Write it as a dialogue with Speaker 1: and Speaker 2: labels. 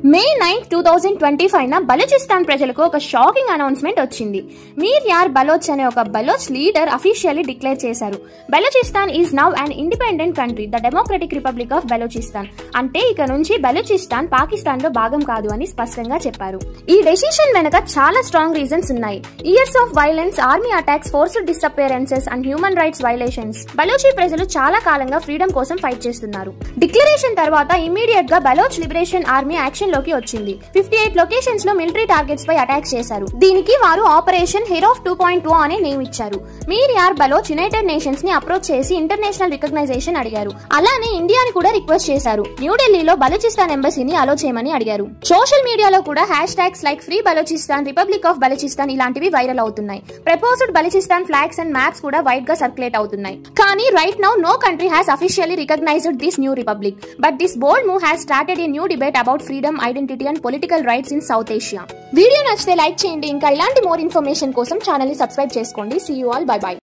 Speaker 1: మే 9, 2025 బలూచిస్తాన్ ప్రజలకు ఒక shocking announcement వచ్చింది. మీర్ యార్ బలోచ్ అనే ఒక బలోచ్ లీడర్ అఫీషియల్లీ డిక్లేర్ చేశారు. Balochistan is now an independent country, the democratic republic of Balochistan. అంటే ఇక నుంచి బలూచిస్తాన్ పాకిస్తాన్ లో భాగం కాదు అని స్పష్టంగా చెప్పారు. ఈ డెసిషన్ వెనక చాలా స్ట్రాంగ్ రీజన్స్ ఉన్నాయి. Years of violence, army attacks, forced disappearances and human rights violations. Baluchi ప్రజలు చాలా కాలంగా ఫ్రీడమ్ కోసం ఫైట్ చేస్తున్నారు. డిక్లరేషన్ తర్వాత ఇమీడియట్ గా బలోచ్ లిబరేషన్ ఆర్మీ యాక్షన్ లోకి వచ్చింది. 58 లొకేషన్స్ లో మిలిటరీ టార్గెట్స్ పై అటాక్ చేశారు. దీనికి వారు ఆపరేషన్ హెరోఫ్ 2.2 అనే నేమ్ ఇచ్చారు. మీర్ యార్ బలోచ్ యునైటెడ్ నేషన్స్ ని అప్రోచ్ చేసి ఇంటర్నేషనల్ రికగ్నైజేషన్ అడిగారు. అలానే ఇండియాని కూడా రిక్వెస్ట్ చేశారు. న్యూఢిల్లీలో బలూచిస్తాన్ ఎంబసీని అలో చేయమని అడిగారు. సోషల్ మీడియాలో కూడా hashtags like free Balochistan, republic of Balochistan ఇలాంటివి వైరల్ అవుతున్నాయి. Proposed Balochistan flags and maps కూడా వైడ్ గా సర్క్యులేట్ అవుతున్నాయి. కానీ right now no country has officially recognised this new republic. But this bold move has started a new debate about freedom, identity and political rights in South Asia. Video నచ్చితే like చేయండి. ఇంకా ఇలాంటి more information కోసం channel ని subscribe చేసుకోండి. See you all, by by.